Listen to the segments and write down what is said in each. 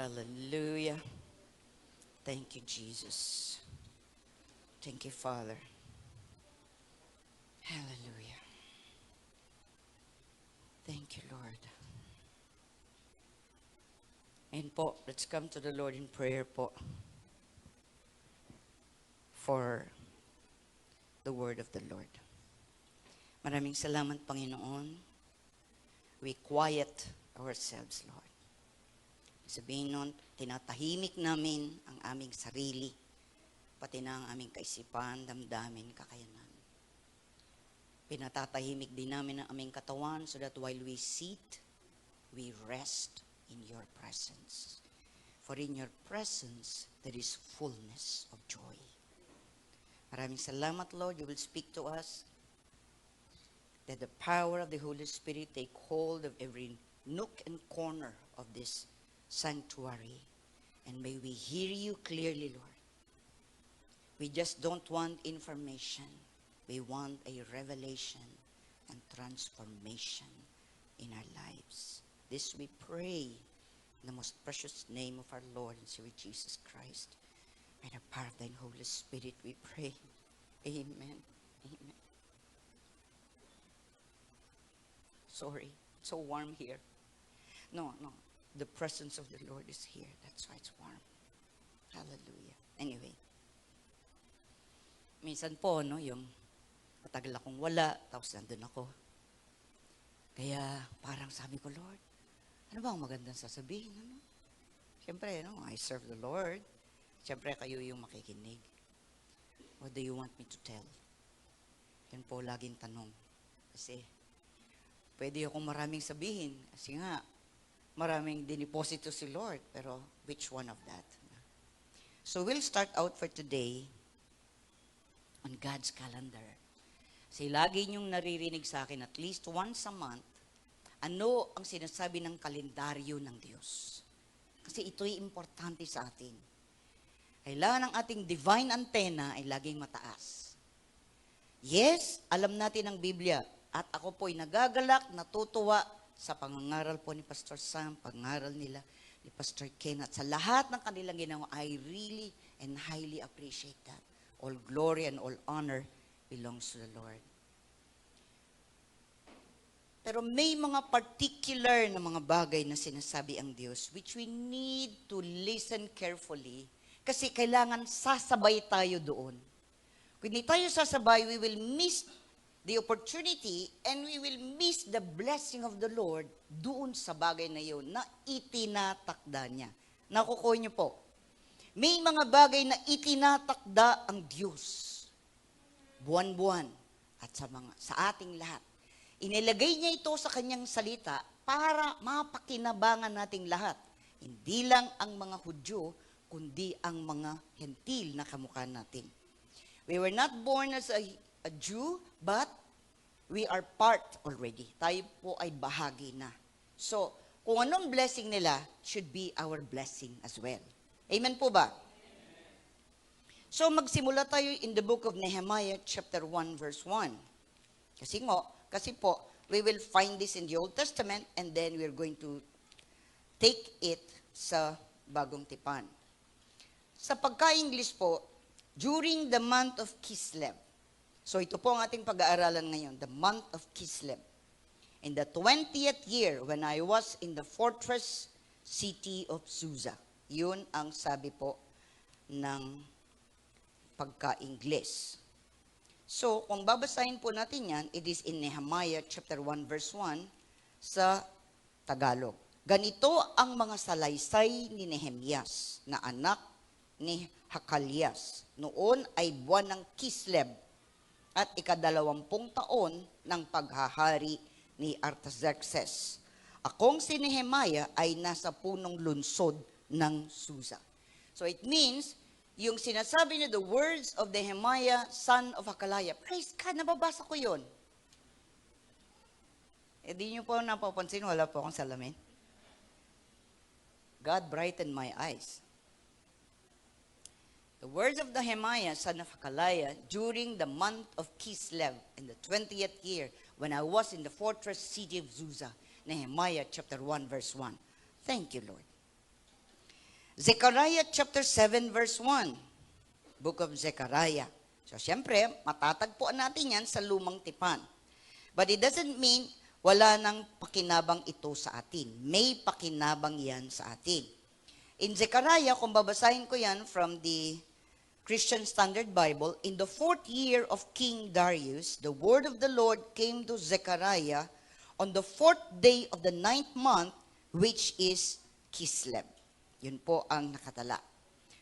Hallelujah. Thank you, Jesus. Thank you, Father. Hallelujah. Thank you, Lord. And po, let's come to the Lord in prayer po for the word of the Lord. Maraming salamat, Panginoon. We quiet ourselves, Lord. Sabihin nun, tinatahimik namin ang aming sarili, pati na ang aming kaisipan, damdamin, kakayanan. Pinatatahimik din namin ang aming katawan so that while we sit, we rest in your presence. For in your presence, there is fullness of joy. Maraming salamat, Lord. You will speak to us. That the power of the Holy Spirit take hold of every nook and corner of this sanctuary. And may we hear you clearly, Lord. We just don't want information. We want a revelation and transformation in our lives. This we pray in the most precious name of our Lord and Savior Jesus Christ. By the power of thine Holy Spirit we pray. Amen. Amen. Sorry, it's so warm here. No. The presence of the Lord is here. That's why it's warm. Hallelujah. Anyway. Minsan po, yung matagal akong wala, tapos nandun ako. Kaya parang sabi ko, Lord, ano ba ang magandang sasabihin? Siyempre, I serve the Lord. Siyempre, kayo yung makikinig. What do you want me to tell? Yan po laging tanong. Kasi, pwede akong maraming sabihin. Kasi nga, maraming diniposito si Lord. Pero, which one of that? So, we'll start out for today on God's calendar. Kasi lagi niyong naririnig sa akin at least once a month, ano ang sinasabi ng kalendaryo ng Diyos. Kasi ito'y importante sa atin. Kailangan ng ating divine antenna ay laging mataas. Yes, alam natin ang Biblia. At ako po'y nagagalak, natutuwa sa pangangaral po ni Pastor Sam, pangangaral nila ni Pastor Ken, at sa lahat ng kanilang ginawa, I really and highly appreciate that. All glory and all honor belongs to the Lord. Pero may mga particular na mga bagay na sinasabi ang Diyos which we need to listen carefully kasi kailangan sasabay tayo doon. Kung hindi tayo sasabay, we will miss the opportunity and we will miss the blessing of the Lord doon sa bagay na yun na itinatakda niya. Nakukuha niyo po. May mga bagay na itinatakda ang Diyos. Buwan-buwan at sa ating lahat. Inilagay niya ito sa kanyang salita para mapakinabangan nating lahat. Hindi lang ang mga Hudyo, kundi ang mga Hentil na kamukha natin. We were not born as a Jew, but we are part already. Tayo po ay bahagi na. So, kung anong blessing nila should be our blessing as well. Amen po ba? So, magsimula tayo in the book of Nehemiah, chapter 1, verse 1. Kasi po, we will find this in the Old Testament and then we're going to take it sa Bagong Tipan. Sa pagka-English po, during the month of Kislev. So, ito po ang ating pag-aaralan ngayon, the month of Kislev. In the 20th year, when I was in the fortress city of Susa. Yun ang sabi po ng pagka-Ingles. So, kung babasahin po natin yan, it is in Nehemiah chapter 1 verse 1 sa Tagalog. Ganito ang mga salaysay ni Nehemias na anak ni Hakalias. Noon ay buwan ng Kislev at ika-20 taon ng paghahari ni Artaxerxes. Akong si Nehemiah ay nasa punong lunsod ng Susa. So it means, yung sinasabi niya, the words of Nehemiah, son of Hakaliah. Praise God, nababasa ko yun. Di niyo po napapansin, wala po akong salamin. God brightened my eyes. The words of Nehemiah, son of Hakaliah, during the month of Kislev, in the 20th year, when I was in the fortress city of Susa. Nehemiah chapter 1, verse 1. Thank you, Lord. Zechariah chapter 7 verse 1. Book of Zechariah. So, siyempre, matatagpuan natin yan sa lumang tipan. But it doesn't mean wala nang pakinabang ito sa atin. May pakinabang yan sa atin. In Zechariah, kung babasahin ko yan from the Christian Standard Bible, in the 4th year of King Darius, the word of the Lord came to Zechariah on the 4th day of the 9th month, which is Kislev. Yun po ang nakatala.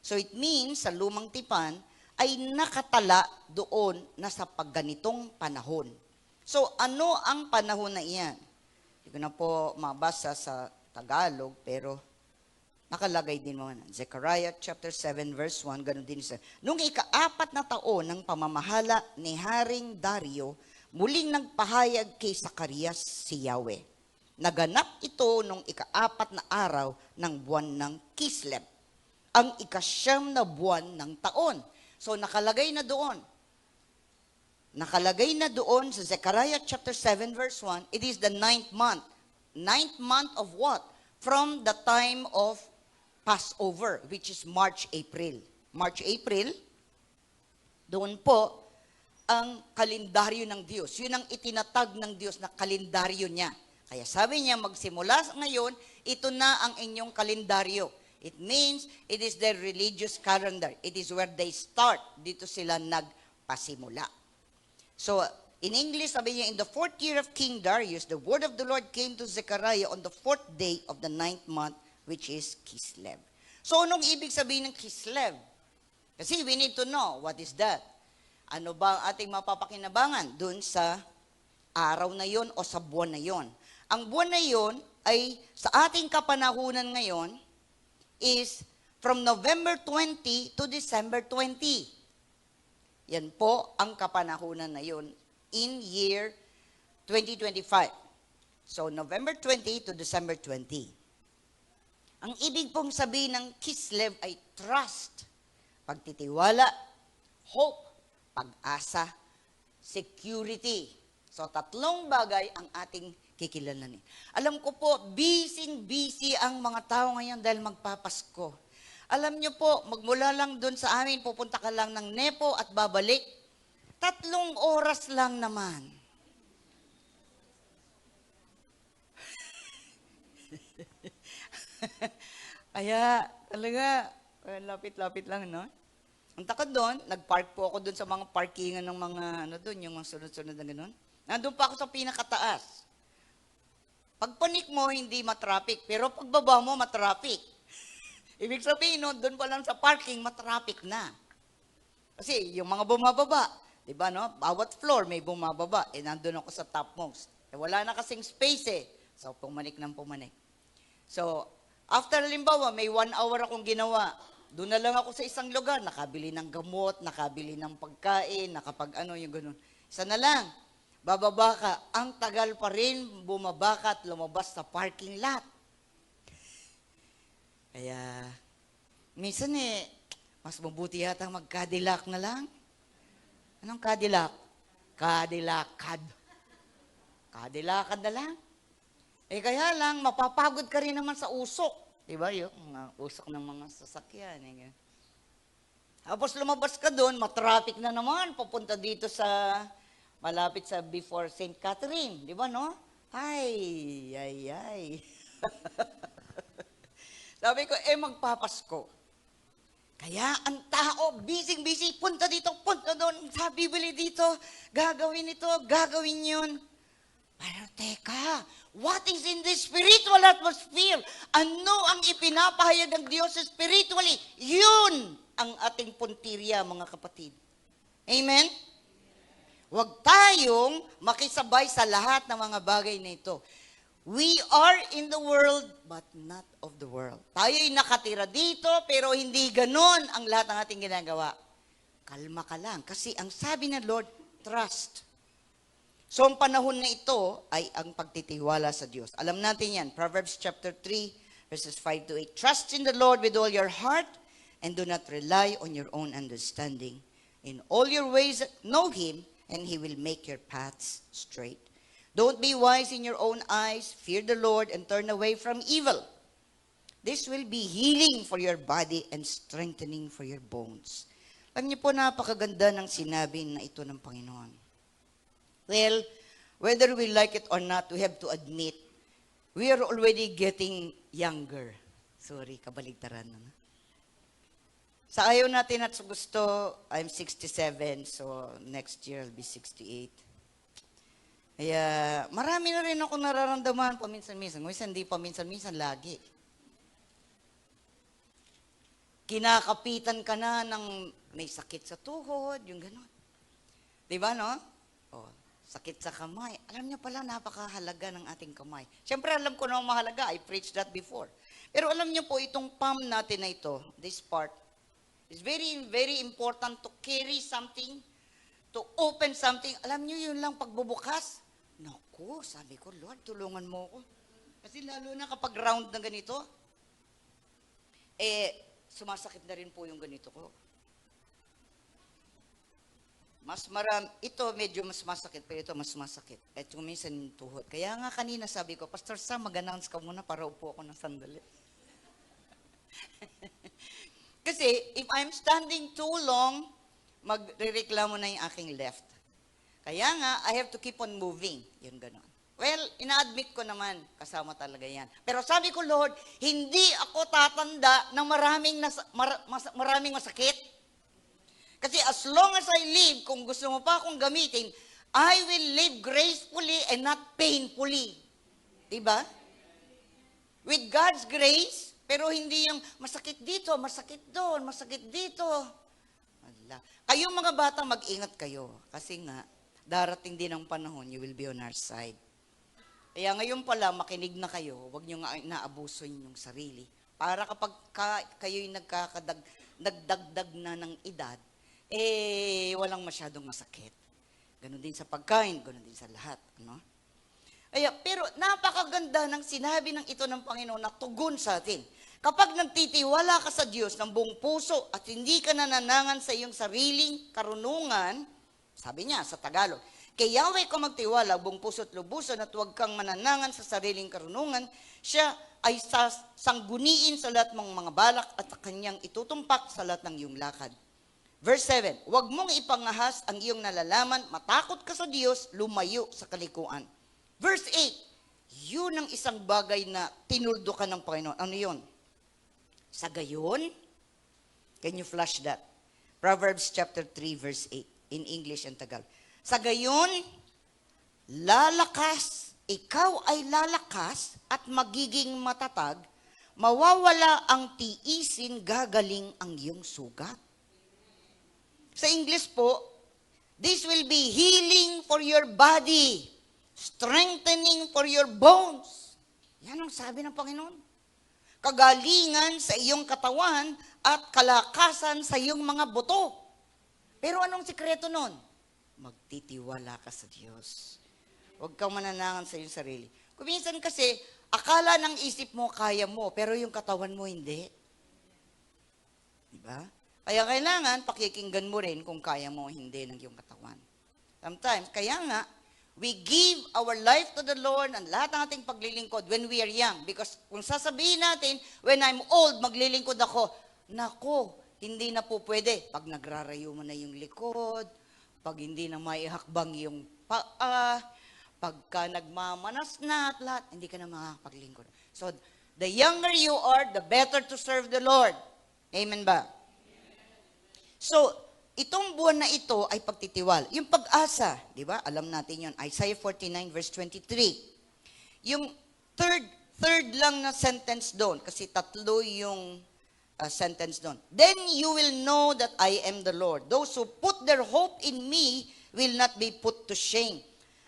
So it means, sa lumang tipan, ay nakatala doon na sa pagganitong panahon. So ano ang panahon na iyan? Hindi ko na po mabasa sa Tagalog, pero nakalagay din mo na. Zechariah chapter 7 verse 1, ganun din sa. Nung ika-4 na taon ng pamamahala ni Haring Dario, muling nagpahayag kay Zacarias si Yahweh. Naganap ito nung ika-4 na araw ng buwan ng Kislev, ang ika-9 na buwan ng taon. So nakalagay na doon. Nakalagay na doon sa Zechariah chapter 7 verse 1, it is the 9th month. 9th month of what? From the time of Passover, which is March, April. March, April, doon po ang kalendaryo ng Diyos. Yun ang itinatag ng Diyos na kalendaryo niya. Kaya sabi niya, magsimula ngayon, ito na ang inyong kalendaryo. It means, it is their religious calendar. It is where they start. Dito sila nagpasimula. So, in English, sabi niya, in the 4th year of King Darius, the word of the Lord came to Zechariah on the 4th day of the 9th month, which is Kislev. So, anong ibig sabihin ng Kislev? Kasi we need to know, what is that? Ano ba ang ating mapapakinabangan dun sa araw na yon o sa buwan na yon? Ang buwan na yon ay sa ating kapanahunan ngayon is from November 20 to December 20. Yan po ang kapanahunan na yon in year 2025. So, November 20 to December 20. Ang ibig pong sabihin ng Kislev ay trust, pagtitiwala, hope, pag-asa, security. So, 3 bagay ang ating kikilalanin. Alam ko po, busy ang mga tao ngayon dahil magpapasko. Alam nyo po, magmula lang doon sa amin, pupunta ka lang ng Nepo at babalik. 3 oras lang naman. Kaya, talaga, lapit-lapit lang, no? Ang takot doon, nag-park po ako doon sa mga parkingan ng mga, doon, yung mga sunod-sunod na gano'n. Nandun pa ako sa pinakataas. Pagpanik mo, hindi matraffic. Pero pagbaba mo, matraffic. Ibig sabihin, no, doon pa lang sa parking, matraffic na. Kasi yung mga bumababa, di ba, no? Bawat floor may bumababa. Nandun ako sa topmost. Wala na kasing space So, pumanik ng pumanik. So, after halimbawa, may 1 hour akong ginawa. Doon na lang ako sa isang lugar. Nakabili ng gamot, nakabili ng pagkain, yung ganun. Isa na lang. Bababa ka, ang tagal pa rin bumaba ka at lumabas sa parking lot. Kaya, minsan mas mabuti yata mag-Cadillac na lang. Anong Cadillac? Cadillacad. Cadillacad na lang. Kaya lang, mapapagod ka rin naman sa usok. Diba yung mga usok ng mga sasakyan. Tapos lumabas ka doon, matraffic na naman, papunta dito sa malapit sa before St. Catherine, di ba, no? Ay. Sabi ko, magpapasko. Kaya ang tao, busy, punta dito, punta doon, bibili dito, gagawin ito, gagawin yun. Pero teka, what is in the spiritual atmosphere? Ano ang ipinapahayag ng Diyos spiritually? Yun ang ating puntirya, mga kapatid. Amen? Huwag tayong makisabay sa lahat ng mga bagay na ito. We are in the world, but not of the world. Tayo'y nakatira dito, pero hindi ganon ang lahat ng ating ginagawa. Kalma ka lang, kasi ang sabi ng Lord, trust. So, ang panahon na ito ay ang pagtitiwala sa Diyos. Alam natin yan, Proverbs chapter 3, verses 5 to 8. Trust in the Lord with all your heart, and do not rely on your own understanding. In all your ways, know Him, and He will make your paths straight. Don't be wise in your own eyes. Fear the Lord and turn away from evil. This will be healing for your body and strengthening for your bones. Alam niyo po, napakaganda ng sinabi na ito ng Panginoon. Well, whether we like it or not, we have to admit, we are already getting younger. Sorry, kabaligtaran na. Sa ayaw natin at sa gusto, I'm 67, so next year I'll be 68. Kaya marami na rin ako nararamdaman paminsan-minsan. Minsan hindi paminsan-minsan, lagi. Kinakapitan ka na ng may sakit sa tuhod, yung gano'n. Diba, no? Oh, sakit sa kamay. Alam niyo pala, napakahalaga ng ating kamay. Siyempre, alam ko na mahalaga. I preached that before. Pero alam niyo po, itong palm natin na ito, this part, is very, very important to carry something, to open something. Alam niyo, yun lang pagbubukas. Naku, sabi ko, Lord, tulungan mo ko. Kasi lalo na kapag round na ganito, sumasakit na rin po yung ganito ko. Mas marami, ito medyo mas masakit, pero ito mas masakit. At yung minsan yung tuhod. Kaya nga kanina sabi ko, Pastor Sam, mag-announce ka muna para upo ako ng sandali. Kasi if I'm standing too long, magrereklamo na yung aking left. Kaya nga, I have to keep on moving. Yun gano'n. Well, ina-admit ko naman, kasama talaga yan. Pero sabi ko, Lord, hindi ako tatanda ng maraming masakit. Kasi as long as I live, kung gusto mo pa akong gamitin, I will live gracefully and not painfully. Diba? With God's grace, pero hindi yung masakit dito, masakit doon, masakit dito. Allah. Kayong mga bata, mag-ingat kayo. Kasi nga, darating din ang panahon, you will be on our side. Kaya ngayon pala, makinig na kayo, huwag nyo nga inaabuso yung sarili. Para kapag kayo'y nagdagdag na ng edad, walang masyadong masakit. Ganon din sa pagkain, ganon din sa lahat. Ano? Pero napakaganda ng sinabi ng ito ng Panginoon na tugon sa atin. Kapag nagtitiwala ka sa Diyos ng buong puso at hindi ka nananangan sa iyong sariling karunungan, sabi niya sa Tagalog, kay Yahweh ka magtiwala, buong puso at lubusan at huwag kang mananangan sa sariling karunungan, siya ay sangguniin sa lahat ng mga balak at kanyang itutumpak sa lahat ng iyong lakad. Verse 7, huwag mong ipangahas ang iyong nalalaman, matakot ka sa Diyos, lumayo sa kalikuan. Verse 8, yun ang isang bagay na tinuldo ka ng Panginoon. Ano yun? Sa gayon, can you flash that? Proverbs chapter 3 verse 8, in English and Tagalog. Sa gayon, ikaw ay lalakas at magiging matatag, mawawala ang tiisin, gagaling ang iyong sugat. Sa English po, this will be healing for your body, strengthening for your bones. Yan ang sabi ng Panginoon. Kagalingan sa iyong katawan at kalakasan sa iyong mga buto. Pero anong sikreto nun? Magtitiwala ka sa Diyos. Huwag kang mananangan sa iyong sarili. Kung minsan kasi, akala ng isip mo, kaya mo, pero yung katawan mo, hindi. Diba? Kaya kailangan, pakikinggan mo rin kung kaya mo, hindi ng iyong katawan. Sometimes, kaya nga, we give our life to the Lord and lahat ng ating paglilingkod when we are young. Because kung sasabihin natin, when I'm old, maglilingkod ako, nako, hindi na po pwede. Pag nagrarayo mo na yung likod, pag hindi na maihakbang yung paa, pagka nagmamanas na at lahat, hindi ka na makapaglingkod. So, the younger you are, the better to serve the Lord. Amen ba? So, itong buwan na ito ay pagtitiwala. Yung pag-asa, di ba? Alam natin yun. Isaiah 49 verse 23. Yung third lang na sentence doon, kasi tatlo yung sentence doon. Then you will know that I am the Lord. Those who put their hope in me will not be put to shame.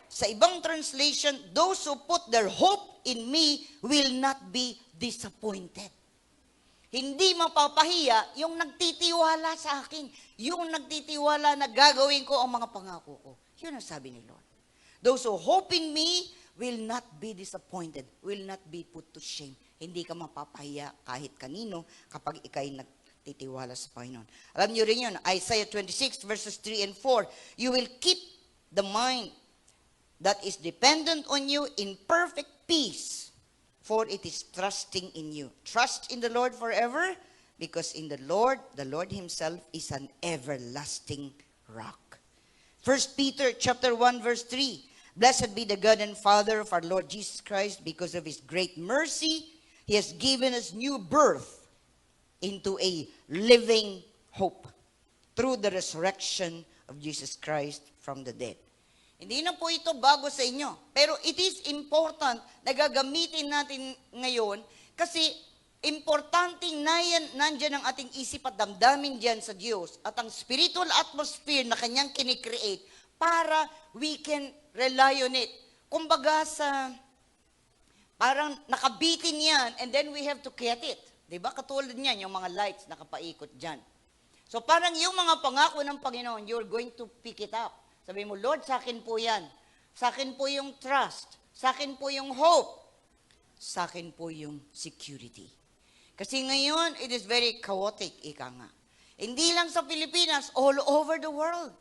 Sa ibang translation, those who put their hope in me will not be disappointed. Hindi mapapahiya yung nagtitiwala sa akin. Yung nagtitiwala na gagawin ko ang mga pangako ko. Yun ang sabi ni Lord. Those who hope in me will not be disappointed, will not be put to shame. Hindi ka mapapahiya kahit kanino kapag ikay nagtitiwala sa Panginoon. Alam niyo rin yun, Isaiah 26 verses 3 and 4, you will keep the mind that is dependent on you in perfect peace, for it is trusting in you. Trust in the Lord forever, because in the Lord himself is an everlasting rock. 1 Peter chapter 1 verse 3. Blessed be the God and Father of our Lord Jesus Christ, because of his great mercy, he has given us new birth into a living hope through the resurrection of Jesus Christ from the dead. Hindi na po ito bago sa inyo. Pero it is important na gagamitin natin ngayon kasi importanteng nandyan ang ating isip at damdamin dyan sa Diyos at ang spiritual atmosphere na kanyang kinikreate para we can rely on it. Kumbaga parang nakabitin yan and then we have to get it. Diba? Katulad niyan, yung mga lights nakapaikot dyan. So parang yung mga pangako ng Panginoon, you're going to pick it up. Sabi mo, Lord, sa akin po yan. Sa akin po yung trust. Sa akin po yung hope. Sa akin po yung security. Kasi ngayon, it is very chaotic, ika nga. Hindi lang sa Pilipinas, all over the world.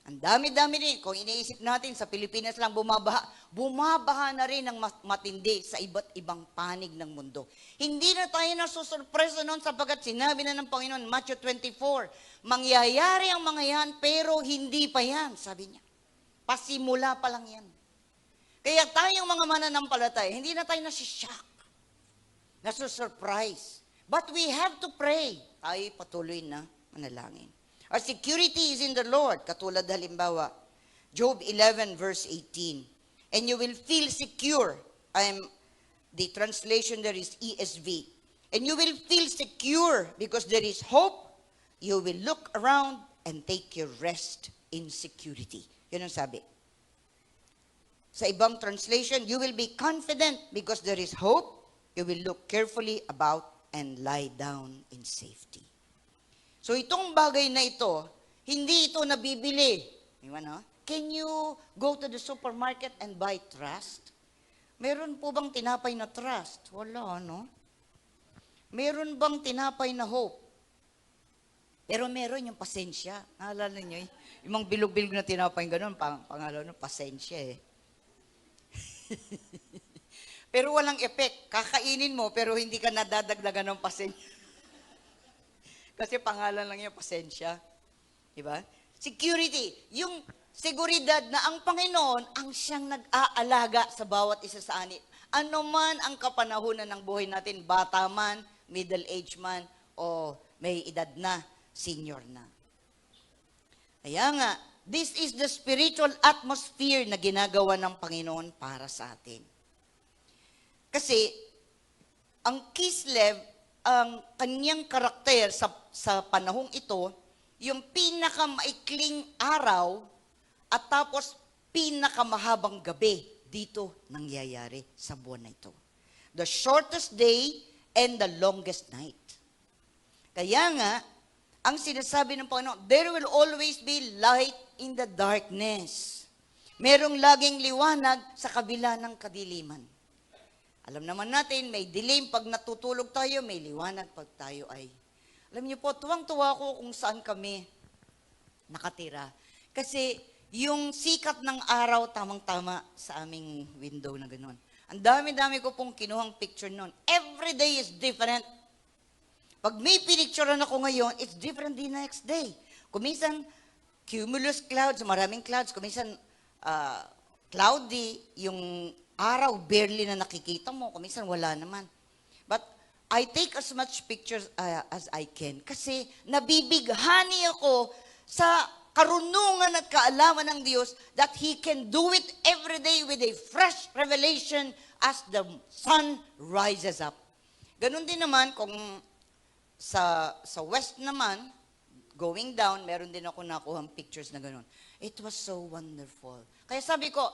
Ang dami-dami rin. Kung iniisip natin, sa Pilipinas lang bumabaha na rin ng matindi sa iba't ibang panig ng mundo. Hindi na tayo nasusurpresa noon sapagkat sinabi na ng Panginoon, Matthew 24, mangyayari ang mga yan, pero hindi pa yan, sabi niya. Pasimula pa lang yan. Kaya tayong mga mananampalataya, hindi na tayo nasishock, nasusurprise. But we have to pray. Tayo patuloy na manalangin. Our security is in the Lord. Katulad halimbawa, Job 11 verse 18. And you will feel secure. The translation there is ESV. And you will feel secure because there is hope. You will look around and take your rest in security. Yun ang sabi. Sa ibang translation, you will be confident because there is hope. You will look carefully about and lie down in safety. So itong bagay na ito, hindi ito nabibili. Can you go to the supermarket and buy trust? Meron po bang tinapay na trust? Wala, no? Meron bang tinapay na hope? Pero meron yung pasensya. Naalala nyo, yung mga bilog-bilog na tinapay gano'n, pangalan ng pasensya eh. Pero walang effect. Kakainin mo, pero hindi ka nadadagdagan ng pasensya. Kasi pangalan lang yung pasensya. Diba? Security. Yung seguridad na ang Panginoon ang siyang nag-aalaga sa bawat isa sa atin. Ano man ang kapanahunan ng buhay natin, bata man, middle-aged man, o may edad na, senior na. Kaya nga, this is the spiritual atmosphere na ginagawa ng Panginoon para sa atin. Kasi, ang Kislev, ang kanyang karakter sa panahong ito, yung pinakamaikling araw at tapos pinakamahabang gabi dito nangyayari sa buwan na ito. The shortest day and the longest night. Kaya nga, ang sinasabi ng Panginoon, there will always be light in the darkness. Merong laging liwanag sa kabila ng kadiliman. Alam naman natin, may dilim pag natutulog tayo, may liwanag pag tayo ay. Alam niyo po, tuwang-tuwa ko kung saan kami nakatira. Kasi yung sikat ng araw, tamang-tama sa aming window na gano'n. Ang dami-dami ko pong kinuhang picture noon. Every day is different. Pag may pinicturean ako ngayon, it's different the next day. Kuminsan, cumulus clouds, maraming clouds. Kuminsan, cloudy, yung araw, barely na nakikita mo. Kuminsan, wala naman. But I take as much pictures as I can. Kasi nabibighani ako sa karunungan at kaalaman ng Diyos that He can do it every day with a fresh revelation as the sun rises up. Ganun din naman kung sa west naman, going down, meron din ako nakuhang pictures na ganun. It was so wonderful. Kaya sabi ko,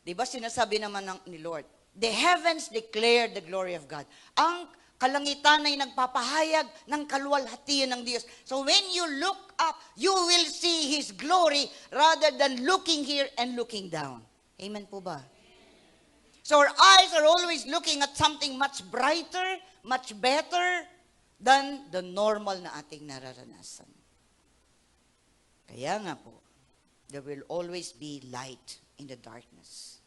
di ba sinasabi naman ni Lord, the heavens declare the glory of God. Ang kalangitan ay nagpapahayag ng kaluwalhatian ng Diyos. So when you look up, you will see His glory rather than looking here and looking down. Amen po ba? So our eyes are always looking at something much brighter, much better than the normal na ating nararanasan. Kaya nga po, there will always be light in the darkness.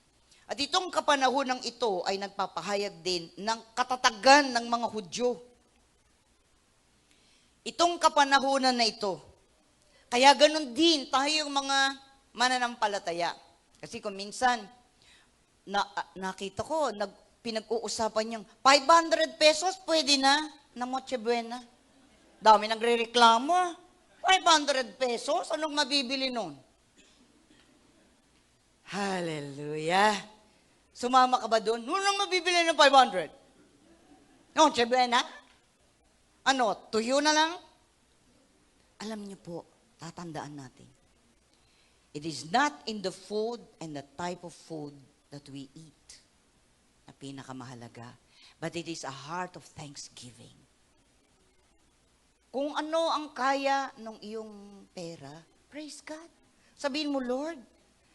At itong kapanahonang ito ay nagpapahayag din ng katatagan ng mga Hudyo. Itong kapanahonan na ito. Kaya ganun din tayong mga mananampalataya. Kasi kung minsan, nakita ko, pinag-uusapan niyang, 500 pesos, pwede na Noche Buena. Dami nagre-reklamo. 500 pesos, anong mabibili nun? Hallelujah. Sumama ka ba doon? Anong mabibili ng 500? Noche Buena? Ano, tuyo na lang? Alam niyo po, tatandaan natin. It is not in the food and the type of food that we eat na pinakamahalaga, but it is a heart of thanksgiving. Kung ano ang kaya ng iyong pera, praise God. Sabihin mo, Lord,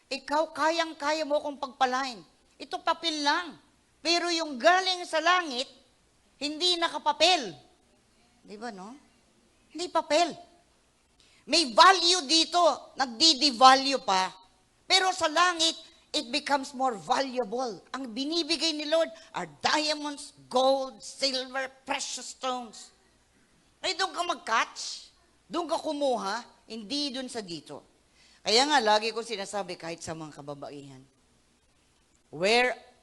ikaw kayang-kaya mo akong pagpalain. Ito papel lang. Pero yung galing sa langit, hindi nakapapel. Di ba, no? Hindi papel. May value dito, nagdi-devalue pa. Pero sa langit, it becomes more valuable. Ang binibigay ni Lord are diamonds, gold, silver, precious stones. Ay, doon ka mag-catch, doon ka kumuha, hindi doon sa dito. Kaya nga, lagi ko sinasabi kahit sa mga kababaihan,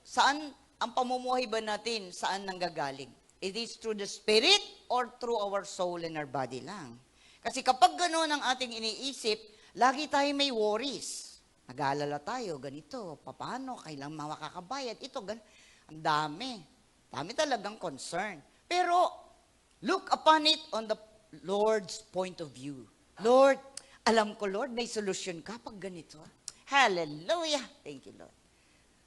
saan ang pamumuhay ba natin, saan nanggagaling? It is through the spirit or through our soul and our body lang. Kasi kapag gano'n ang ating iniisip, lagi tayo may worries. Nag-aalala tayo, ganito, paano, kailang makakabayad, ito, ang dami. Dami talagang concern. Pero, look upon it on the Lord's point of view. Lord, alam ko, Lord, may solusyon ka pag ganito. Hallelujah! Thank you, Lord.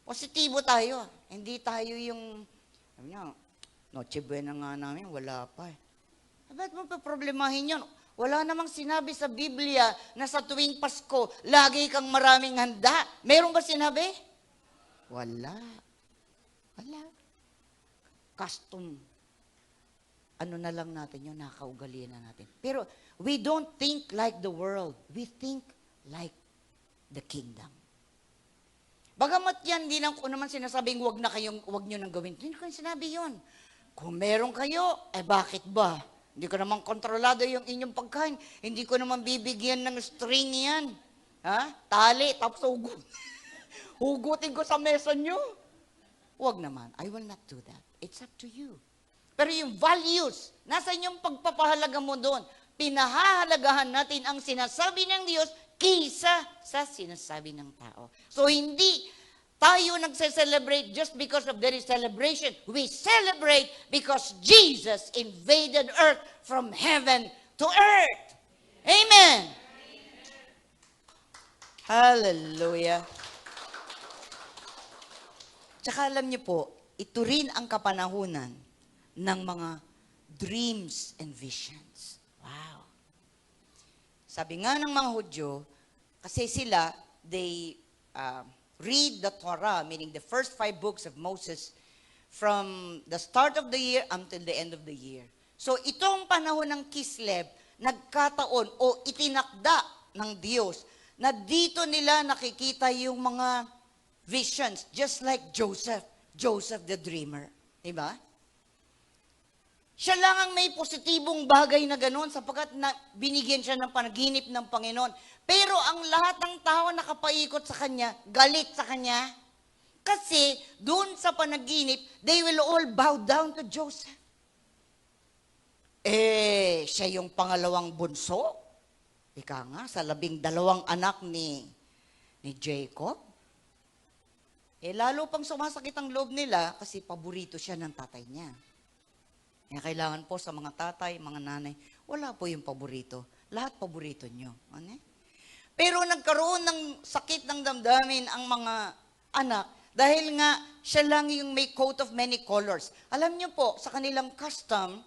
Positibo tayo. Hindi tayo yung, Noche Buena nga namin, wala pa eh. Ba't mo pa problemahin yun? Wala namang sinabi sa Biblia na sa tuwing Pasko, lagi kang maraming handa. Meron ba sinabi? Wala. Wala. Custom. Ano na lang natin yun, nakaugalian na natin. Pero we don't think like the world. We think like the kingdom. Bagamat yan, hindi lang ko naman sinasabing wag nyo nang gawin. Hindi ko sinabi yun. Kung meron kayo, bakit ba? Hindi ko naman kontrolado yung inyong pagkain. Hindi ko naman bibigyan ng string yan. Tali, tapos hugutin ko sa mesa nyo. Wag naman. I will not do that. It's up to you. Pero yung values, nasa inyong pagpapahalaga mo doon. Pinahahalagahan natin ang sinasabi ng Diyos kaysa sa sinasabi ng tao. So hindi tayo nagse-celebrate just because of there is celebration. We celebrate because Jesus invaded earth from heaven to earth. Amen. Hallelujah. Tsaka alam niyo po, ito rin ang kapanahunan ng mga dreams and visions. Wow. Sabi nga ng mga Hudyo, kasi sila, they read the Torah, meaning the first 5 books of Moses, from the start of the year until the end of the year. So itong panahon ng Kislev, nagkataon o itinakda ng Diyos na dito nila nakikita yung mga visions, just like Joseph the dreamer. Diba? Siya lang ang may positibong bagay na gano'n sapagkat binigyan siya ng panaginip ng Panginoon. Pero ang lahat ng tao nakapaikot sa kanya, galit sa kanya. Kasi doon sa panaginip, they will all bow down to Joseph. Siya yung pangalawang bunso. Ika nga, sa 12 anak ni Jacob. Lalo pang sumasakit ang loob nila kasi paborito siya ng tatay niya. Kaya kailangan po sa mga tatay, mga nanay, wala po yung paborito. Lahat paborito nyo. Ano? Pero nagkaroon ng sakit ng damdamin ang mga anak dahil nga siya lang yung may coat of many colors. Alam nyo po, sa kanilang custom,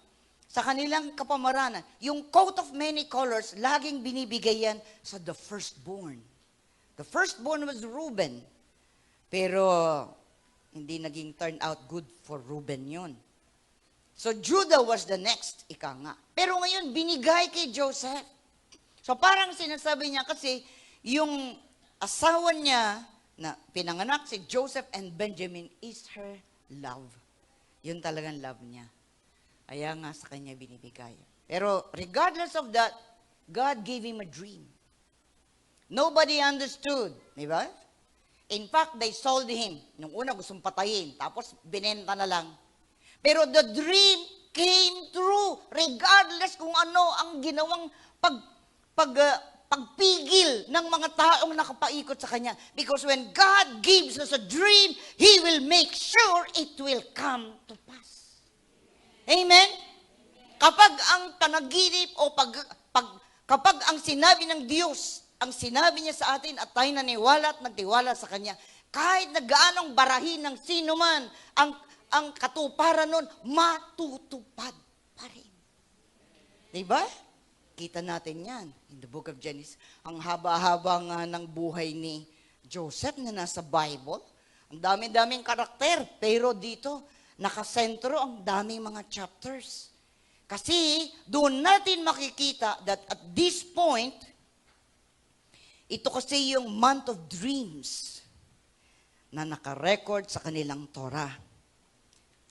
sa kanilang kapamaranan, yung coat of many colors, laging binibigay yan sa the firstborn. The firstborn was Reuben. Pero hindi naging turn out good for Reuben yun. So Judah was the next, ika nga. Pero ngayon, binigay kay Joseph. So parang sinasabi niya kasi, yung asawa niya na pinanganak si Joseph and Benjamin is her love. Yun talagang love niya. Kaya nga sa kanya binibigay. Pero regardless of that, God gave him a dream. Nobody understood. Di ba? In fact, they sold him. Nung una gustong patayin, tapos binenta na lang. Pero the dream came true regardless kung ano ang ginawang pagpigil ng mga taong nakapaikot sa kanya. Because when God gives us a dream, He will make sure it will come to pass. Amen? Kapag ang panaginip o kapag ang sinabi ng Diyos, ang sinabi niya sa atin at tayo naniwala at nagtiwala sa Kanya, kahit na gaanong barahin ng sino man, ang katuparan nun, matutupad pa rin. Diba? Kita natin yan in the book of Genesis. Ang haba-haba nga ng buhay ni Joseph na nasa Bible. Ang dami-daming karakter. Pero dito, nakasentro ang daming mga chapters. Kasi doon natin makikita that at this point, ito kasi yung month of dreams na nakarecord sa kanilang Torah.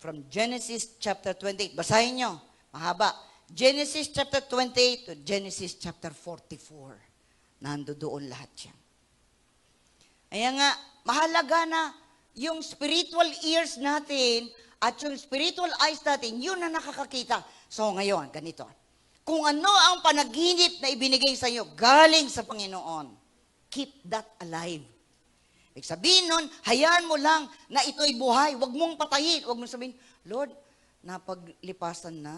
From Genesis chapter 28. Basahin nyo. Mahaba. Genesis chapter 28 to Genesis chapter 44. Nando doon lahat yan. Kaya nga, mahalaga na yung spiritual ears natin at yung spiritual eyes natin, yun na nakakakita. So ngayon, ganito. Kung ano ang panaginip na ibinigay sa iyo galing sa Panginoon, keep that alive. Ibig sabihin nun, hayaan mo lang na ito'y buhay. Huwag mong patayin. Huwag mong sabihin, Lord, napaglipasan na.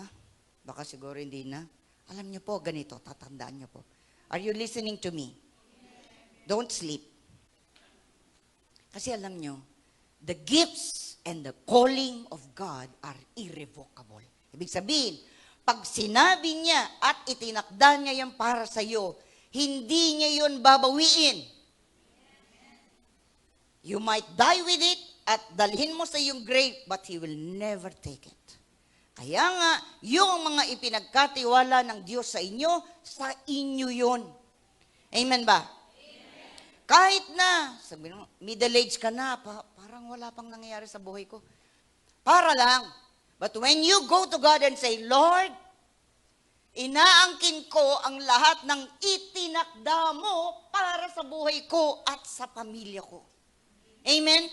Baka siguro hindi na. Alam niyo po, ganito, tatandaan niyo po. Are you listening to me? Don't sleep. Kasi alam niyo, the gifts and the calling of God are irrevocable. Ibig sabihin, pag sinabi niya at itinakda niya yan para sa iyo, hindi niya yun babawiin. You might die with it at dalhin mo sa iyong grave, but He will never take it. Kaya nga, yung mga ipinagkatiwala ng Diyos sa inyo yun. Amen ba? Amen. Kahit na, sabi mo, middle age ka na, parang wala pang nangyayari sa buhay ko. Para lang. But when you go to God and say, Lord, inaangkin ko ang lahat ng itinakda mo para sa buhay ko at sa pamilya ko. Amen?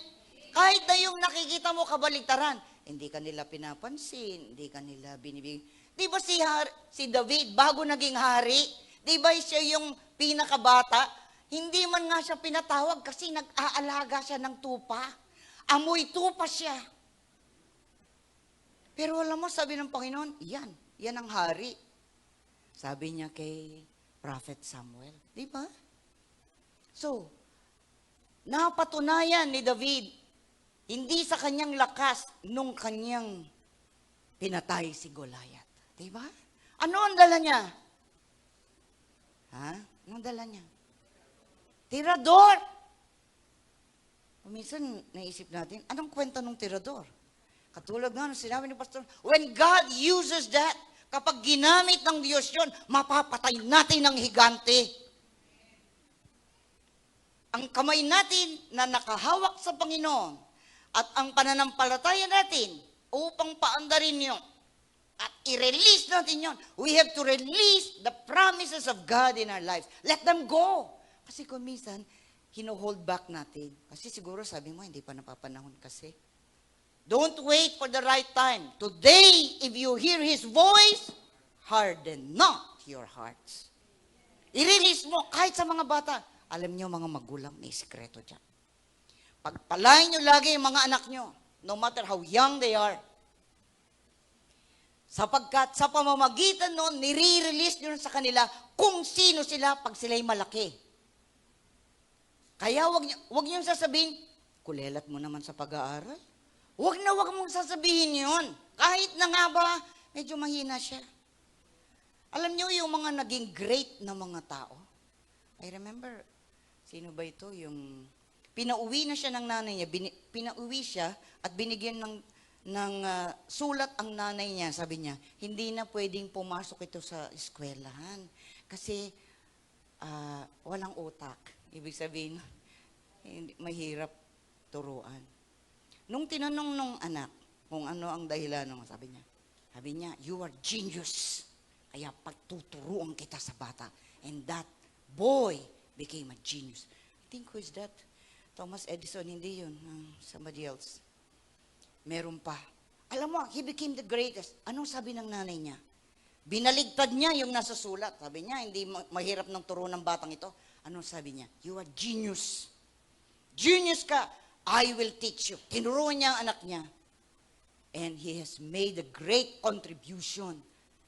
Kahit na yung nakikita mo kabaligtaran, hindi ka nila pinapansin, hindi ka nila binibigyan. Di ba si David, bago naging hari, di ba siya yung pinakabata? Hindi man nga siya pinatawag kasi nag-aalaga siya ng tupa. Amoy tupa siya. Pero alam mo, sabi ng Panginoon, yan ang hari. Sabi niya kay Prophet Samuel. Di ba? So, napatunayan ni David, hindi sa kanyang lakas nung kanyang pinatay si Goliath. Diba? Ano ang dala niya? Ha? Ano ang dala niya? Tirador! Minsan, naisip natin, anong kwenta ng tirador? Katulad nga nung sinabi ni Pastor, when God uses that, kapag ginamit ng Diyos yun, mapapatay natin ang higante. Ang kamay natin na nakahawak sa Panginoon at ang pananampalataya natin upang paandarin yun at i-release natin yun. We have to release the promises of God in our lives. Let them go. Kasi kung minsan, hino-hold back natin. Kasi siguro sabi mo, hindi pa napapanahon kasi. Don't wait for the right time. Today, if you hear His voice, harden not your hearts. I-release mo kahit sa mga bata. Alam niyo, mga magulang, may sikreto dyan. Pagpalain niyo lagi yung mga anak niyo, no matter how young they are. Sapagkat sa pamamagitan nun, nire-release niyo sa kanila kung sino sila pag sila'y malaki. Kaya wag niyo sasabihin, kulelat mo naman sa pag-aaral. Wag mong sasabihin yun. Kahit na nga ba, medyo mahina siya. Alam niyo yung mga naging great na mga tao. I remember, sino ba ito? Yung pinauwi na siya ng nanay niya. Pinauwi siya at binigyan ng sulat ang nanay niya. Sabi niya, hindi na pwedeng pumasok ito sa eskwelahan. Kasi walang utak. Ibig sabihin, hindi, mahirap turuan. Nung tinanong nung anak kung ano ang dahilan nung sabi niya, you are genius. Kaya pagtuturuan kita sa bata. And that boy became a genius. I think who is that? Thomas Edison, hindi yun. Somebody else. Meron pa. Alam mo, he became the greatest. Anong sabi ng nanay niya? Binaligtad niya yung nasa sulat. Sabi niya, hindi mahirap ng turo ng batang ito. Anong sabi niya? You are genius. Genius ka. I will teach you. Tinuruan niya ang anak niya. And he has made a great contribution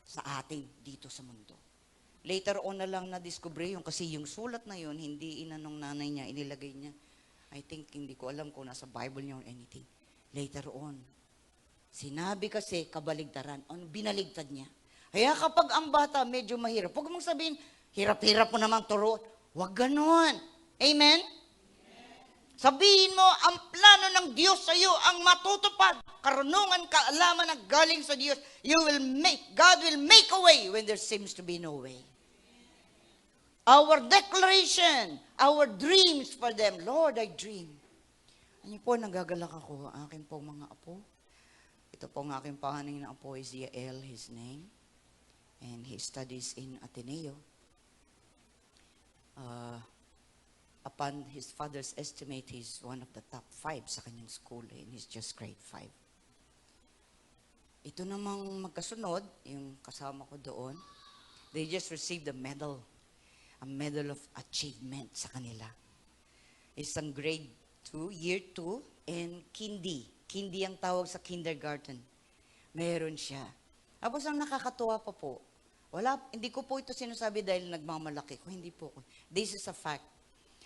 sa atin dito sa mundo. Later on na lang na-discover yung kasi yung sulat na yun, hindi inanong nanay niya, inilagay niya. I think, hindi ko alam kung nasa Bible niya or anything. Later on, sinabi kasi kabaligtaran, binaligtad niya. Kaya kapag ang bata medyo mahirap, huwag mong sabihin, hirap-hirap mo namang turuan. Huwag ganon. Amen? Sabihin mo, ang plano ng Diyos sa iyo ang matutupad. Karunungan, kaalaman na galing sa Diyos. God will make a way when there seems to be no way. Our declaration, our dreams for them. Lord, I dream. Ano po, nagagalak ako, aking po mga apo. Ito po ang aking panganing na apo is Yael, his name. And he studies in Ateneo. Upon his father's estimate, he's one of the top 5 sa kanyang school, and he's just grade 5. Ito namang magkasunod, yung kasama ko doon, they just received a medal of achievement sa kanila. Isang grade 2, year 2, and Kindi. Kindi ang tawag sa kindergarten. Meron siya. Tapos ang nakakatuwa pa po, hindi ko po ito sinasabi dahil nagmamalaki ko, hindi po. This is a fact.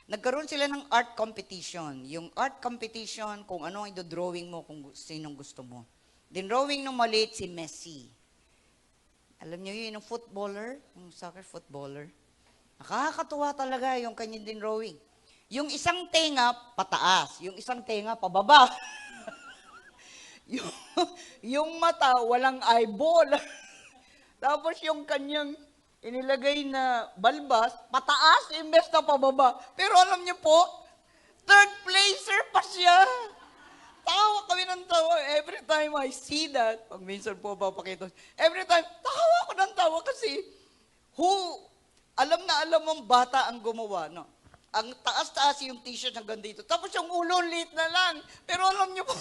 Nagkaroon sila ng art competition. Yung art competition, kung ano ang drawing mo, kung sinong gusto mo. Drawing ng maliit si Messi. Alam niyo yun, yung footballer, yung soccer footballer. Nakakatuwa talaga yung kanyang drawing. Yung isang tenga, pataas. Yung isang tenga, pababa. yung mata, walang eyeball. Tapos yung kanyang inilagay na balbas, pataas, imbes na pababa. Pero alam niyo po, third placer pa siya. Tawa kami ng tawa. Every time I see that, pag minsan po papakita, every time, tawa ko ng tawa kasi, alam na alam mong bata ang gumawa, no? Ang taas-taas yung t-shirt hanggang dito. Tapos yung ulo, liit na lang. Pero alam niyo po,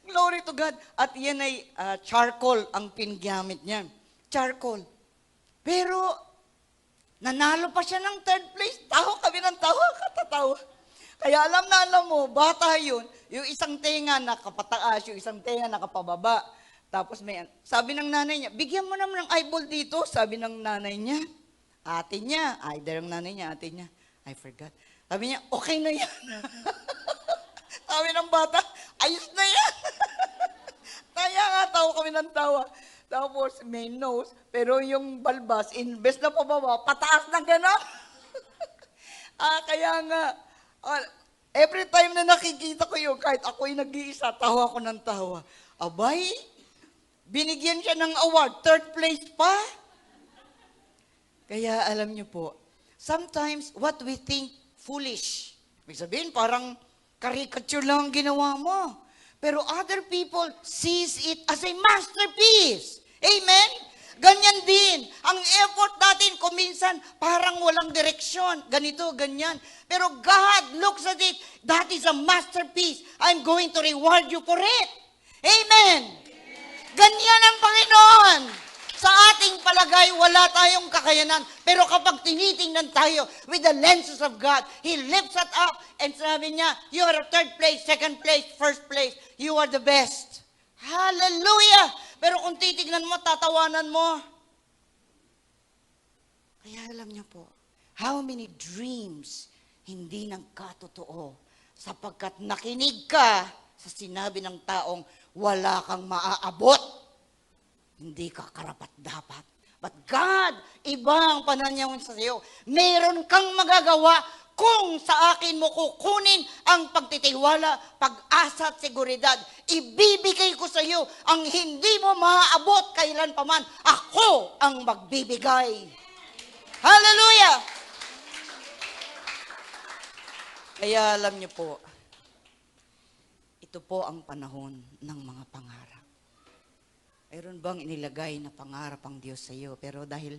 glory to God. At yan ay charcoal ang pinagamit niya. Charcoal. Pero, nanalo pa siya ng third place. Tawa kami ng tawa, katatawa. Kaya alam na alam mo, bata yun, yung isang tenga nakapataas, yung isang tenga nakapababa. Tapos sabi ng nanay niya, bigyan mo naman ng eyeball dito, sabi ng nanay niya. Ate niya, either ang nanay niya, ate niya. I forgot. Sabi niya, okay na yan. Sabi ng bata, ayos na yan. Kaya nga, tawa kami ng tawa. Tapos may nose, pero yung balbas, imbes na pababa, pataas na gano'n. Kaya nga, every time na nakikita ko yun, kahit ako'y nag-iisa, tawa ko ng tawa. Abay, binigyan siya ng award, third place pa. Kaya alam niyo po, sometimes what we think foolish. Ibig sabihin, parang caricature lang ang ginawa mo. Pero other people sees it as a masterpiece. Amen? Ganyan din. Ang effort natin, kuminsan, parang walang direksyon. Ganito, ganyan. Pero God looks at it, that is a masterpiece. I'm going to reward you for it. Amen? Ganyan ang Panginoon. Sa ating palagay, wala tayong kakayanan. Pero kapag tinitingnan tayo with the lenses of God, He lifts us up and sabi niya, you are third place, second place, first place. You are the best. Hallelujah! Pero kung titignan mo, tatawanan mo. Kaya alam niyo po, how many dreams hindi nagkatotoo sapagkat nakinig ka sa sinabi ng taong wala kang maaabot. Hindi ka karapat-dapat. But God, iba ang pananaw sa iyo. Meron kang magagawa kung sa akin mo kukunin ang pagtitiwala, pag-asa at seguridad. Ibibigay ko sa iyo ang hindi mo maaabot kailan paman. Ako ang magbibigay. Hallelujah! Kaya alam niyo po, ito po ang panahon ng mga pangarap. Mayroon bang inilagay na pangarap ang Diyos sa iyo? Pero dahil,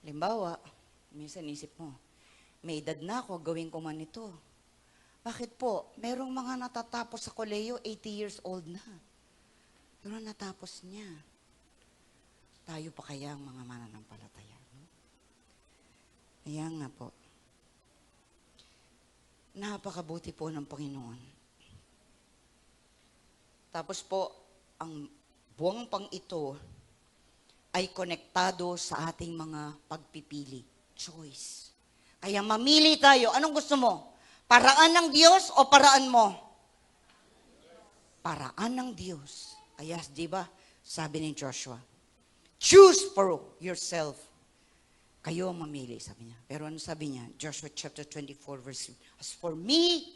halimbawa, minsan isip mo, may edad na ako, gawin ko man ito. Bakit po? Merong mga natatapos sa koleyo, 80 years old na. Pero natapos niya. Tayo pa kaya ang mga mananampalataya? No? Kaya nga po, napakabuti po ng Panginoon. Tapos po, ang buwang pang ito ay konektado sa ating mga pagpipili. Choice. Kaya mamili tayo. Anong gusto mo? Paraan ng Diyos o paraan mo? Paraan ng Diyos. Kaya, di ba, sabi ni Joshua, choose for yourself. Kayo ang mamili, sabi niya. Pero ano sabi niya? Joshua chapter 24, verse 3. As for me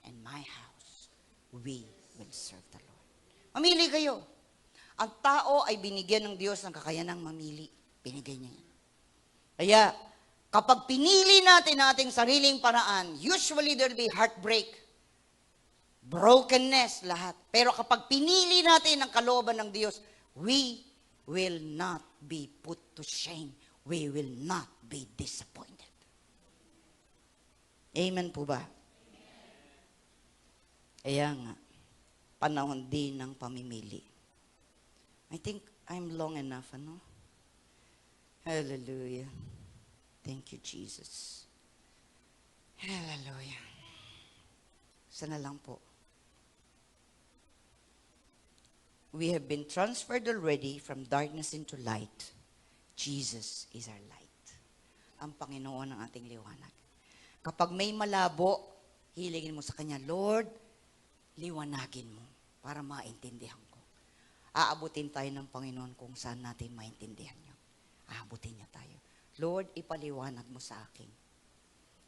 and my house, we will serve the Lord. Mamili kayo. Ang tao ay binigyan ng Diyos ng kakayanang mamili. Binigay niya yan. Kaya, kapag pinili natin ating sariling paraan, usually there will be heartbreak, brokenness, lahat. Pero kapag pinili natin ang kalooban ng Diyos, we will not be put to shame. We will not be disappointed. Amen po ba? Kaya nga, panahon din ng pamimili. I think I'm long enough, ano? Hallelujah. Thank you, Jesus. Hallelujah. Sana lang po. We have been transferred already from darkness into light. Jesus is our light. Ang Panginoon ang ating liwanag. Kapag may malabo, hilingin mo sa Kanya, Lord, liwanagin mo para maintindihan ko. Aabutin tayo ng Panginoon kung saan natin maintindihan niyo. Aabutin niya tayo. Lord, ipaliwanag mo sa akin.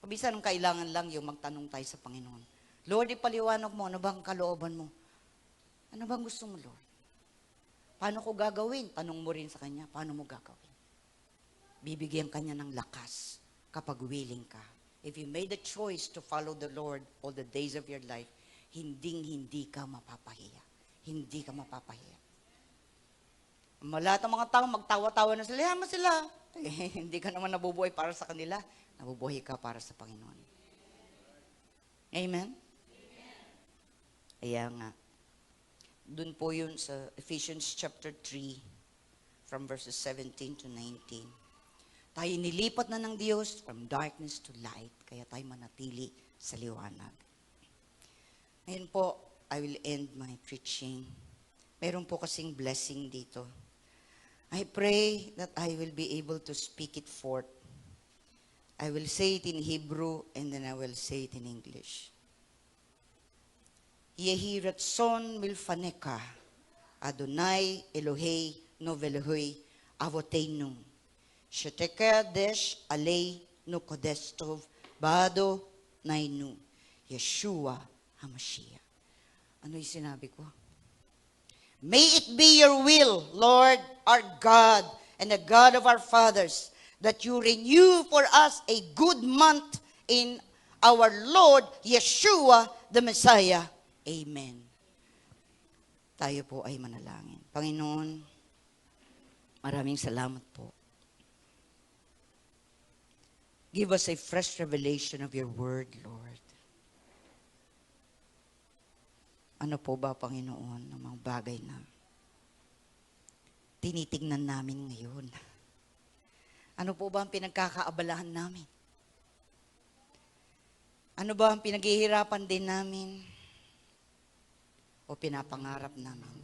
Pabisan ng kailangan lang yung magtanong tayo sa Panginoon. Lord, ipaliwanag mo, ano bang kalooban mo? Ano bang gusto mo, Lord? Paano ko gagawin? Tanong mo rin sa Kanya, paano mo gagawin? Bibigyan Kanya ng lakas kapag willing ka. If you made a choice to follow the Lord all the days of your life, hindi ka mapapahiya. Hindi ka mapapahiya. Lahat ng mga tao, magtawa-tawa na sila, yaman sila. Hindi ka naman nabubuhay para sa kanila. Nabubuhay ka para sa Panginoon. Amen? Kaya nga, dun po yun sa Ephesians chapter 3, from verses 17 to 19. Tayo nilipat na ng Diyos from darkness to light, kaya tayo manatili sa liwanag. Ngayon po, I will end my preaching. Meron po kasing blessing dito. I pray that I will be able to speak it forth. I will say it in Hebrew and then I will say it in English. Yehi ratson milfaneka, Adonai Elohei novelhoi avoteinu. Sheteka desh alei no kodestov bado nainu. Yeshua HaMashiach. Ano yung sinabi ko? May it be your will, Lord, our God, and the God of our fathers, that you renew for us a good month in our Lord, Yeshua, the Messiah. Amen. Tayo po ay manalangin. Panginoon, maraming salamat po. Give us a fresh revelation of your word, Lord. Ano po ba, Panginoon, ng mga bagay na tinitingnan namin ngayon? Ano po ba ang pinagkakaabalahan namin? Ano ba ang pinaghihirapan din namin? O pinapangarap namin?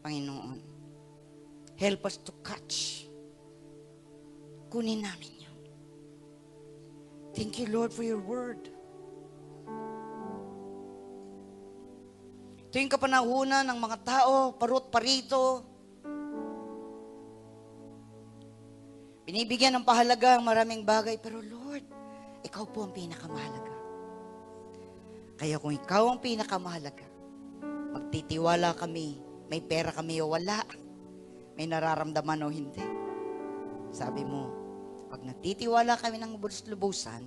Panginoon, help us to catch. Kunin namin yun. Thank you, Lord, for your word. Tuwing kapanahunan ng mga tao, parito, binibigyan ng pahalaga ang maraming bagay, pero Lord, ikaw po ang pinakamahalaga. Kaya kung ikaw ang pinakamahalaga, magtitiwala kami, may pera kami o wala, may nararamdaman o hindi. Sabi mo, pag natitiwala kami ng lubos-lubusan,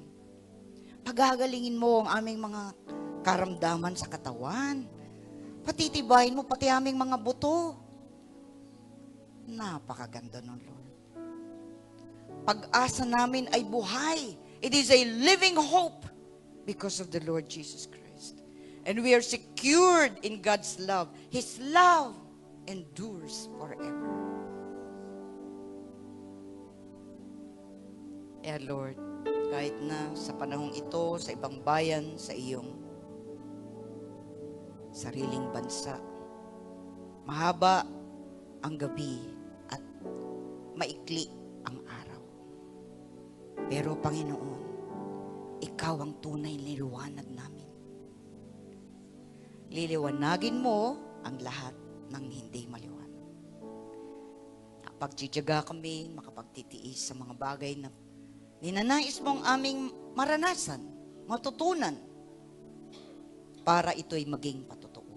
pagagalingin mo ang aming mga karamdaman sa katawan. Patitibayin mo pati aming mga buto. Napakaganda nun, Lord. Pag-asa namin ay buhay. It is a living hope because of the Lord Jesus Christ. And we are secured in God's love. His love endures forever. Lord, kahit na sa panahong ito, sa ibang bayan, sa iyong sariling bansa, mahaba ang gabi at maikli ang araw. Pero Panginoon, Ikaw ang tunay na liwanag namin. Liliwanagin mo ang lahat ng hindi maliwanag. Pagtitiyaga kami, makapagtitiis sa mga bagay na ninanais mong aming maranasan, matutunan, para ito'y maging patotoo.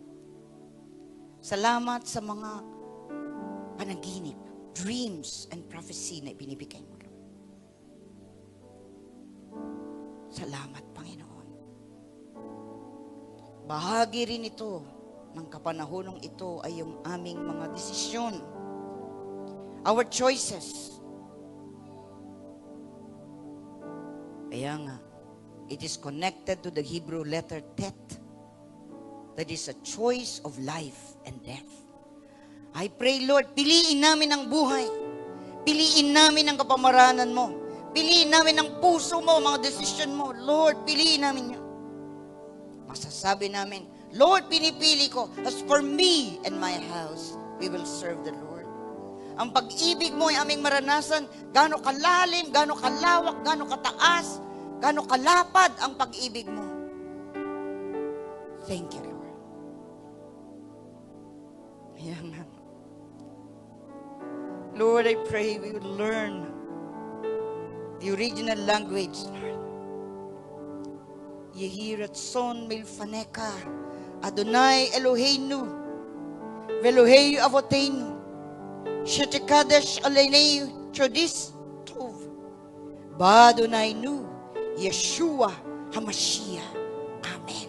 Salamat sa mga panaginip, dreams, and prophecy na ibinibigay mo, Lord. Salamat, Panginoon. Bahagi rin ito ng kapanahonong ito ay yung aming mga desisyon, our choices. Kaya nga, it is connected to the Hebrew letter tet. That is a choice of life and death. I pray, Lord, piliin namin ang buhay. Piliin namin ang kapamaranan mo. Piliin namin ang puso mo, mga desisyon mo. Lord, piliin namin yan. Masasabi namin, Lord, pinipili ko, as for me and my house, we will serve the Lord. Ang pag-ibig mo ay aming maranasan, gaano kalalim, gaano kalawak, gaano kataas, gaano kalapad ang pag-ibig mo. Thank you, Lord. Ayan. Lord, I pray we will learn the original language, Lord. Yehiratson milfaneka, Adonai Eloheinu, Veloheinu Avoteinu, Shetekadesh Alenei Chodis Tov, Badonainu, Yeshua HaMashiach. Amen.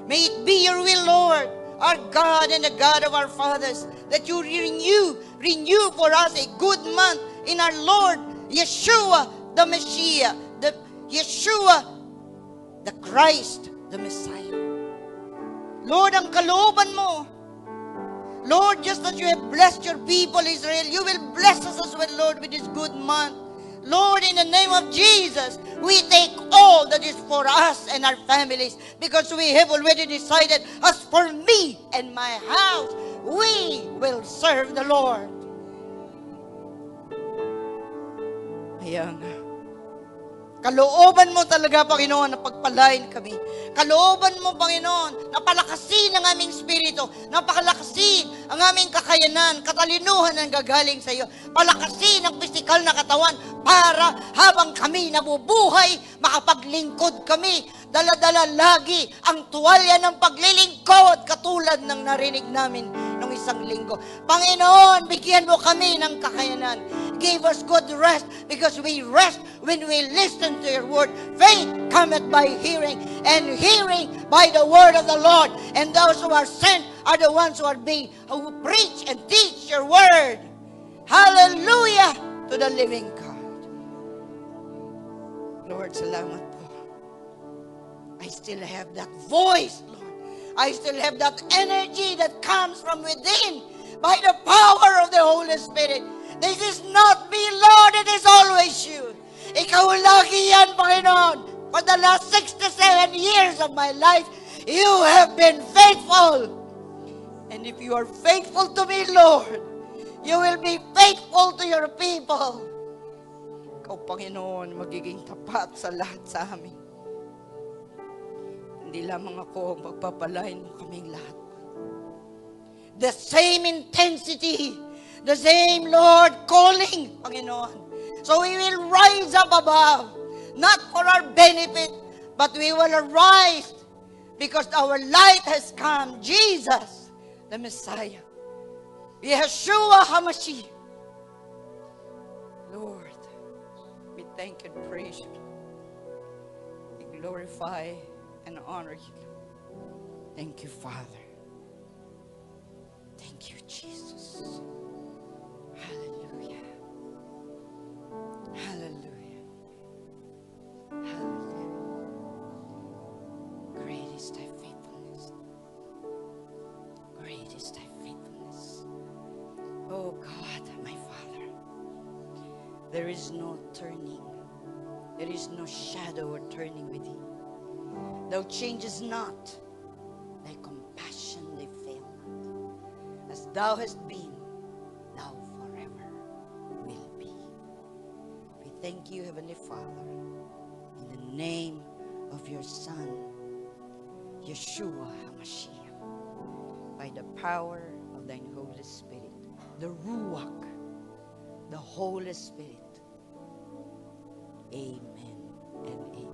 May it be your will, Lord, our God and the God of our fathers, that you renew for us a good month in our Lord, Yeshua the Messiah, the Yeshua, the Christ, the Messiah. Lord, ang kalooban mo, Lord, just as you have blessed your people, Israel, you will bless us as well, Lord, with this good month. Lord, in the name of Jesus, we take all that is for us and our families, because we have already decided, as for me and my house, we will serve the Lord. Ayan. Kalooban mo talaga, Panginoon, na pagpalain kami. Kalooban mo, Panginoon, na palakasin ang aming spirito, na palakasin ang aming kakayanan, katalinuhan ang gagaling sa iyo. Palakasin ang pisikal na katawan para habang kami nabubuhay, makapaglingkod kami. Dala-dala lagi ang tuwalya ng paglilingkod, katulad ng narinig namin nung isang linggo. Panginoon, bigyan mo kami ng kakayanan. Give us good rest, because we rest when we listen to your word. Faith cometh by hearing, and hearing by the word of the Lord. And those who are sent are the ones who preach and teach your word. Hallelujah to the living God. Lord, salamat po. I still have that voice, Lord. I still have that energy that comes from within by the power of the Holy Spirit. This is not me, Lord. It is always you. Ikaw lagi yan, Panginoon. For the last 67 years of my life, you have been faithful. And if you are faithful to me, Lord, you will be faithful to your people. Ikaw, Panginoon, magiging tapat sa lahat sa amin. Hindi lamang ako, magpapalain mo kaming lahat. The same intensity, the same, Lord, calling, Panginoon. So we will rise up above, not for our benefit, but we will arise because our light has come. Jesus, the Messiah. Yeshua HaMashiach. Lord, thank and praise you. We glorify and honor you. Thank you, Father. Thank you, Jesus. Hallelujah. Hallelujah. Hallelujah. Great is thy faithfulness. Great is thy faithfulness. Oh God, my Father, there is no turning. There is no shadow or turning with thee. Thou changes not. Thy compassion, they fail not. As thou hast been, thou forever will be. We thank you, Heavenly Father, in the name of your Son, Yeshua HaMashiach, by the power of thine Holy Spirit, the Ruach, the Holy Spirit. Amen.